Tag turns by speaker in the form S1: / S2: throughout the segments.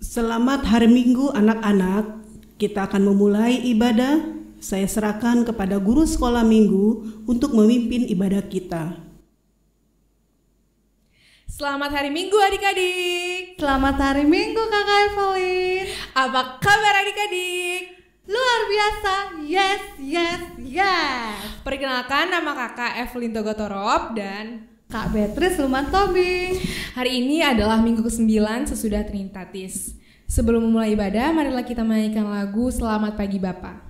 S1: Selamat hari Minggu anak-anak. Kita akan memulai ibadah. Saya serahkan kepada guru sekolah minggu untuk memimpin ibadah kita.
S2: Selamat hari Minggu adik-adik.
S3: Selamat hari Minggu Kakak Evelyn.
S2: Apa kabar adik-adik?
S3: Luar biasa. Yes.
S2: Perkenalkan, nama kakak Evelyn Togotorop dan
S3: Kak Beatrice Luman Tobing.
S2: hari ini adalah minggu ke-9 sesudah Trinitatis. Sebelum memulai ibadah, marilah kita menyanyikan lagu Selamat Pagi Bapa.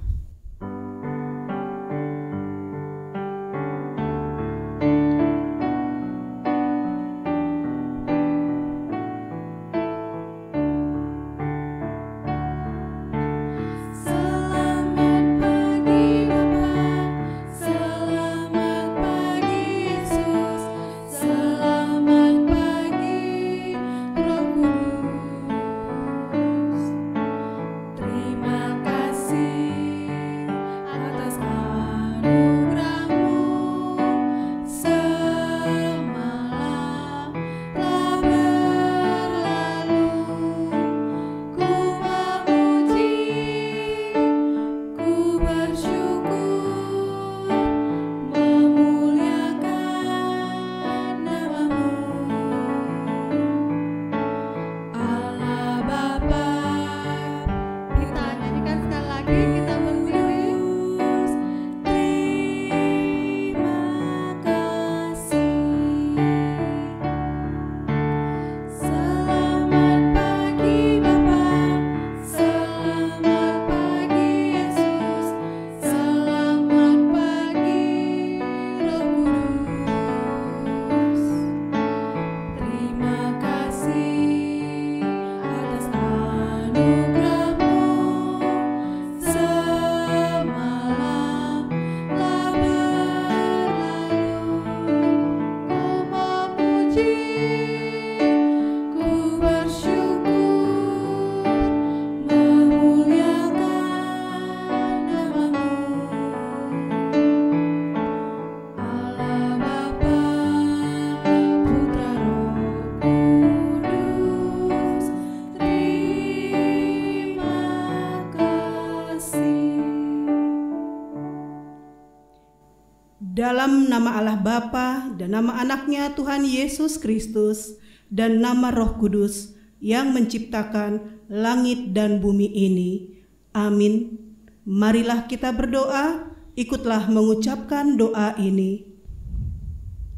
S1: Dalam nama Allah Bapa dan nama anaknya Tuhan Yesus Kristus dan nama Roh Kudus yang menciptakan langit dan bumi ini. Amin. Marilah kita berdoa, ikutlah mengucapkan doa ini.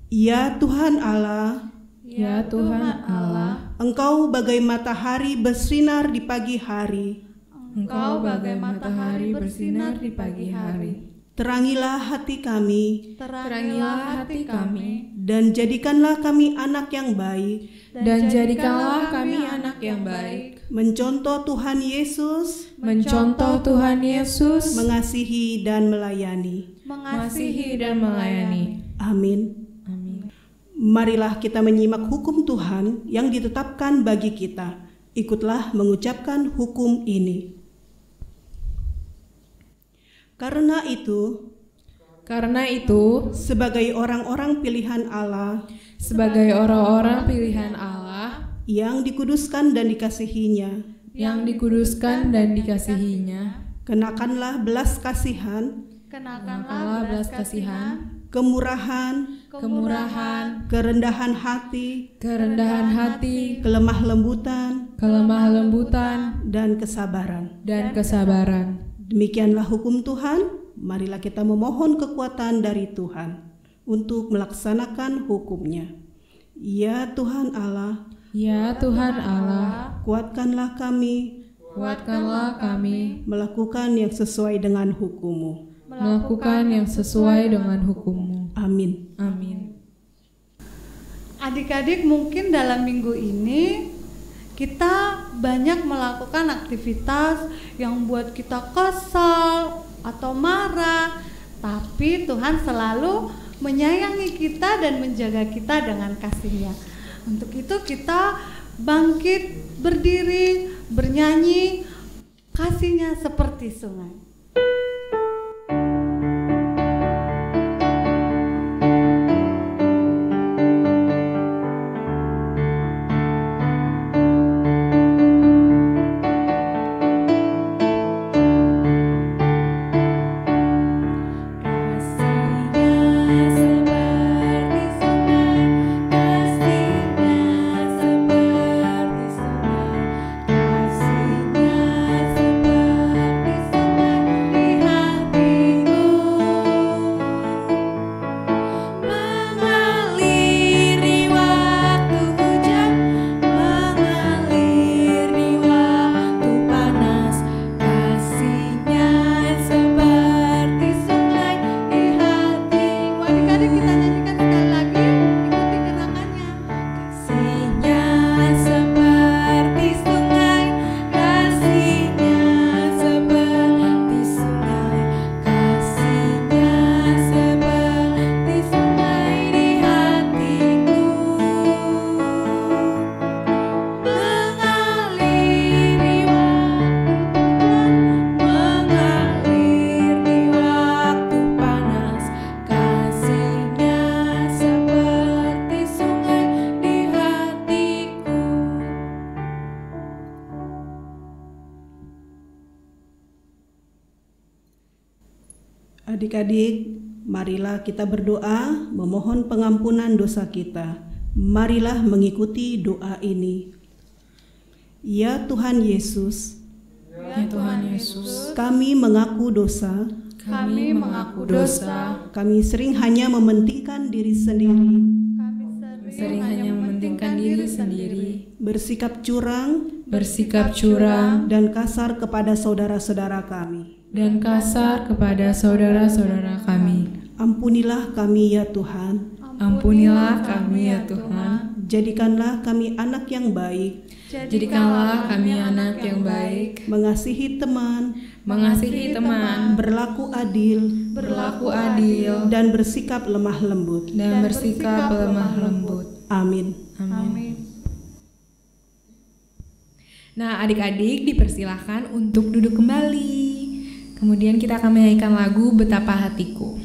S1: Ya Tuhan Allah,
S2: Ya Tuhan Allah,
S1: Engkau bagai matahari bersinar di pagi hari.
S2: Engkau bagai matahari bersinar di pagi hari.
S1: Terangilah hati kami,
S2: Terangilah hati kami,
S1: dan jadikanlah kami anak yang baik,
S2: dan jadikanlah kami anak yang baik,
S1: mencontoh Tuhan Yesus,
S2: mencontoh Tuhan Yesus,
S1: mengasihi dan melayani.
S2: mengasihi dan melayani.
S1: Amin.
S2: Amin.
S1: Marilah kita menyimak hukum Tuhan yang ditetapkan bagi kita. Ikutlah mengucapkan hukum ini. Karena itu, sebagai orang-orang pilihan Allah
S2: Sebagai orang-orang pilihan Allah
S1: yang dikuduskan dan dikasihinya,
S2: yang dikuduskan dan dikasihinya,
S1: kenakanlah belas kasihan,
S2: kenakanlah belas kasihan,
S1: kemurahan,
S2: kemurahan,
S1: kerendahan hati, kelemah lembutan, dan kesabaran. Demikianlah hukum Tuhan. Marilah kita memohon kekuatan dari Tuhan untuk melaksanakan hukumnya. Ya Tuhan Allah,
S2: Ya Tuhan Allah,
S1: kuatkanlah kami
S2: kuatkanlah kami
S1: melakukan yang sesuai dengan hukum-Mu.
S2: melakukan yang sesuai dengan hukum-Mu.
S1: Amin.
S2: Amin.
S3: Adik-adik, mungkin dalam minggu ini kita banyak melakukan aktivitas yang buat kita kesal atau marah, tapi Tuhan selalu menyayangi kita dan menjaga kita dengan kasih-Nya. Untuk itu kita bangkit, berdiri, bernyanyi, kasih-Nya seperti sungai.
S1: Adik-adik, marilah kita berdoa memohon pengampunan dosa kita. Marilah mengikuti doa ini. Ya Tuhan Yesus,
S2: Ya Tuhan Yesus,
S1: kami mengaku dosa.
S3: Kami mengaku dosa.
S1: Kami sering hanya mementingkan diri sendiri,
S3: Kami
S2: sering hanya mementingkan diri sendiri,
S1: bersikap curang,
S2: bersikap curang,
S1: dan kasar kepada saudara-saudara kami.
S2: dan kasar kepada saudara-saudara kami.
S1: Ampunilah kami ya Tuhan.
S2: Ampunilah kami ya Tuhan.
S1: Jadikanlah kami anak yang baik,
S2: Jadikanlah kami anak yang baik,
S1: mengasihi teman,
S2: mengasihi teman,
S1: berlaku adil,
S2: adil,
S1: dan bersikap lemah lembut.
S2: dan bersikap lemah lembut.
S1: Amin.
S2: Amin. Nah, adik-adik dipersilahkan untuk duduk kembali. Kemudian kita akan menyanyikan lagu Betapa Hatiku.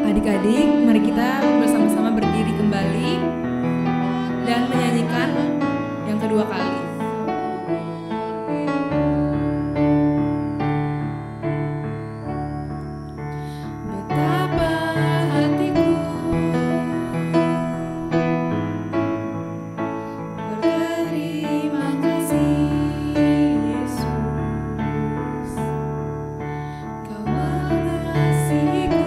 S2: Adik-adik, mari kita bersama-sama berdiri kembali dan menyanyikan yang kedua kali. Betapa hatiku berterima kasih Yesus, Kau mengasihiku.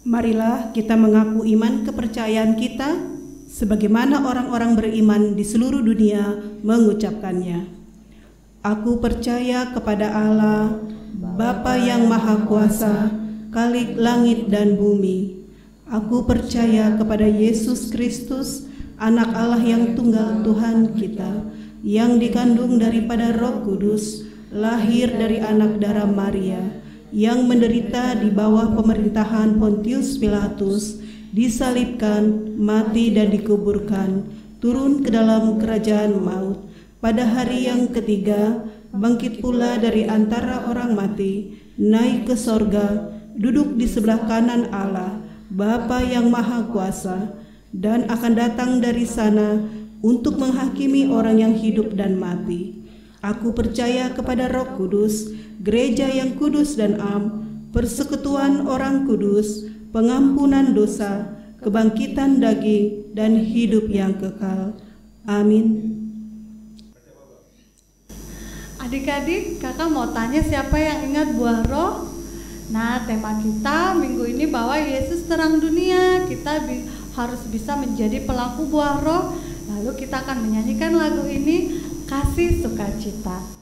S1: Marilah kita mengaku iman kepercayaan kita sebagaimana orang-orang beriman di seluruh dunia mengucapkannya. Aku percaya kepada Allah, Bapa yang Maha Kuasa, Khalik langit dan bumi. Aku percaya kepada Yesus Kristus, Anak Allah yang tunggal Tuhan kita, yang dikandung daripada Roh Kudus, lahir dari anak darah Maria, yang menderita di bawah pemerintahan Pontius Pilatus, disalibkan, mati dan dikuburkan, turun ke dalam kerajaan maut, pada hari yang ketiga bangkit pula dari antara orang mati, naik ke sorga, duduk di sebelah kanan Allah, Bapa yang Maha Kuasa, dan akan datang dari sana untuk menghakimi orang yang hidup dan mati. Aku percaya kepada Roh Kudus, gereja yang kudus dan am, persekutuan orang kudus, pengampunan dosa, kebangkitan daging, dan hidup yang kekal. Amin.
S3: Adik-adik, kakak mau tanya siapa yang ingat buah roh? Nah, tema kita minggu ini bahwa Yesus terang dunia. Kita harus bisa menjadi pelaku buah roh. Lalu kita akan menyanyikan lagu ini, Kasih Sukacita.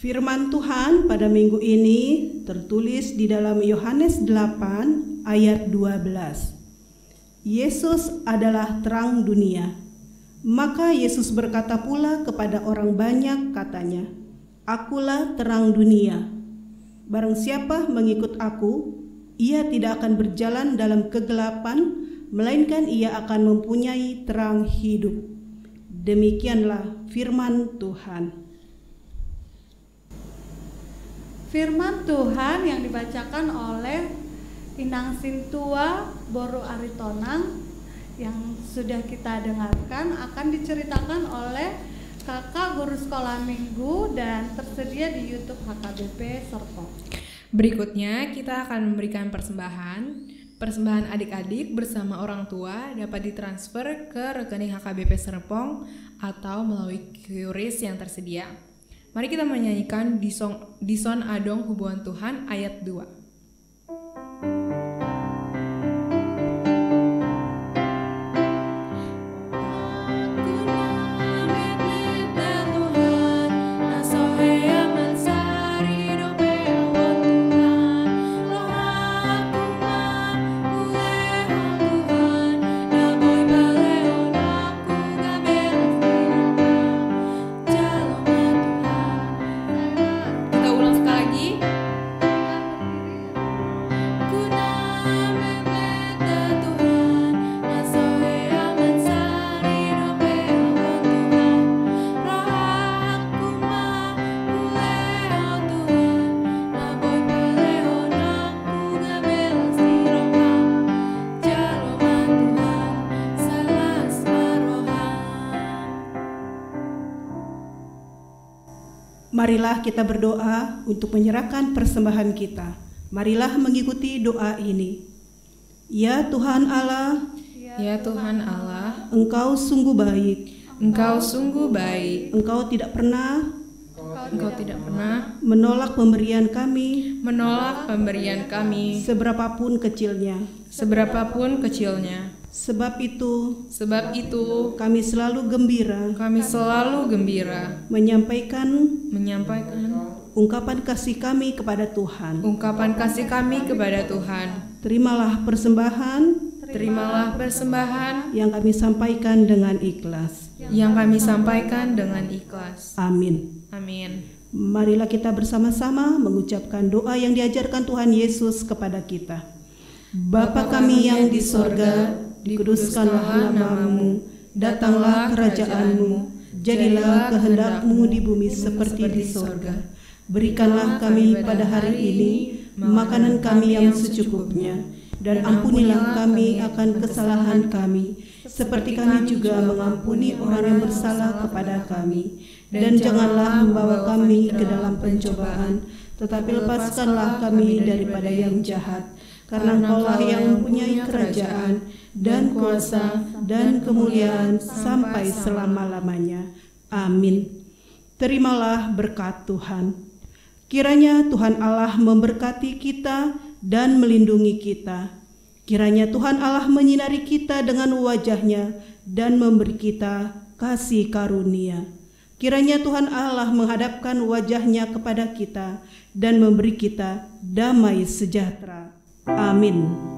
S1: Firman Tuhan pada minggu ini tertulis di dalam Yohanes 8 ayat 12. Yesus adalah terang dunia. Maka Yesus berkata pula kepada orang banyak katanya, Akulah terang dunia. Barang siapa mengikut aku, ia tidak akan berjalan dalam kegelapan, melainkan ia akan mempunyai terang hidup. Demikianlah firman Tuhan.
S3: Firman Tuhan yang dibacakan oleh Inang Sintua Boru Aritonang yang sudah kita dengarkan akan diceritakan oleh kakak guru sekolah minggu dan tersedia di YouTube HKBP Serpong.
S2: Berikutnya kita akan memberikan persembahan. Persembahan adik-adik bersama orang tua dapat ditransfer ke rekening HKBP Serpong atau melalui QRIS yang tersedia. Mari kita menyanyikan Dison Adong Hubungan Tuhan ayat 2.
S1: Marilah kita berdoa untuk menyerahkan persembahan kita. Marilah mengikuti doa ini. Ya Tuhan Allah,
S2: ya Tuhan Allah,
S1: Engkau sungguh baik.
S2: Engkau sungguh baik.
S1: Engkau tidak pernah menolak pemberian kami, seberapapun kecilnya. Sebab itu kami selalu gembira menyampaikan ungkapan kasih kami kepada Tuhan. Terimalah persembahan yang kami sampaikan dengan ikhlas. Amin. Marilah kita bersama-sama mengucapkan doa yang diajarkan Tuhan Yesus kepada kita. Bapa kami yang di sorga, dikuduskanlah nama-Mu, datanglah kerajaan-Mu, jadilah kehendak-Mu di bumi seperti di sorga. Berikanlah kami pada hari ini makanan kami yang secukupnya, dan ampunilah kami akan kesalahan kami, seperti kami juga mengampuni orang yang bersalah kepada kami. Dan janganlah membawa kami ke dalam pencobaan, tetapi lepaskanlah kami daripada yang jahat. Karena Engkaulah yang mempunyai kerajaan dan kuasa dan kemuliaan sampai selama-lamanya. Amin. Terimalah berkat Tuhan. Kiranya Tuhan Allah memberkati kita dan melindungi kita. Kiranya Tuhan Allah menyinari kita dengan wajah-Nya dan memberi kita kasih karunia. Kiranya Tuhan Allah menghadapkan wajah-Nya kepada kita dan memberi kita damai sejahtera. Amin.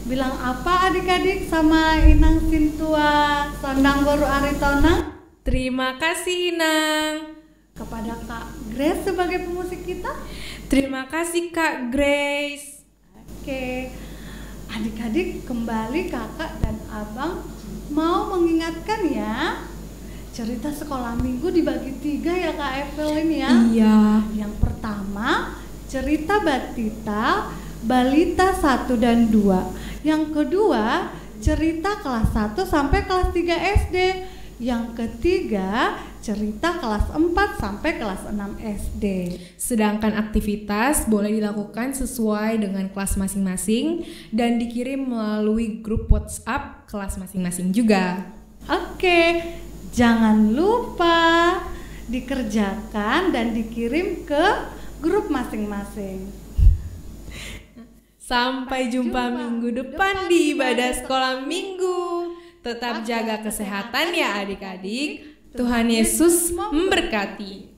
S3: Bilang apa adik-adik sama Inang Sintua Sondang Boru Aritona?
S2: Terima kasih Inang.
S3: Kepada Kak Grace sebagai pemusik kita.
S2: Terima kasih Kak Grace.
S3: Oke, adik-adik kembali kakak dan abang mau mengingatkan ya, cerita sekolah minggu dibagi 3 ya Kak Evelyn ya.
S2: Iya.
S3: Yang pertama cerita Batita Balita 1 dan 2. Yang kedua cerita kelas 1 sampai kelas 3 SD. Yang ketiga cerita kelas 4 sampai kelas 6 SD.
S2: Sedangkan aktivitas boleh dilakukan sesuai dengan kelas masing-masing dan dikirim melalui grup WhatsApp kelas masing-masing juga.
S3: Oke, jangan lupa dikerjakan dan dikirim ke grup masing-masing.
S2: Sampai jumpa minggu depan di ibadah sekolah minggu. Tetap jaga kesehatan ya adik-adik. Tuhan Yesus memberkati.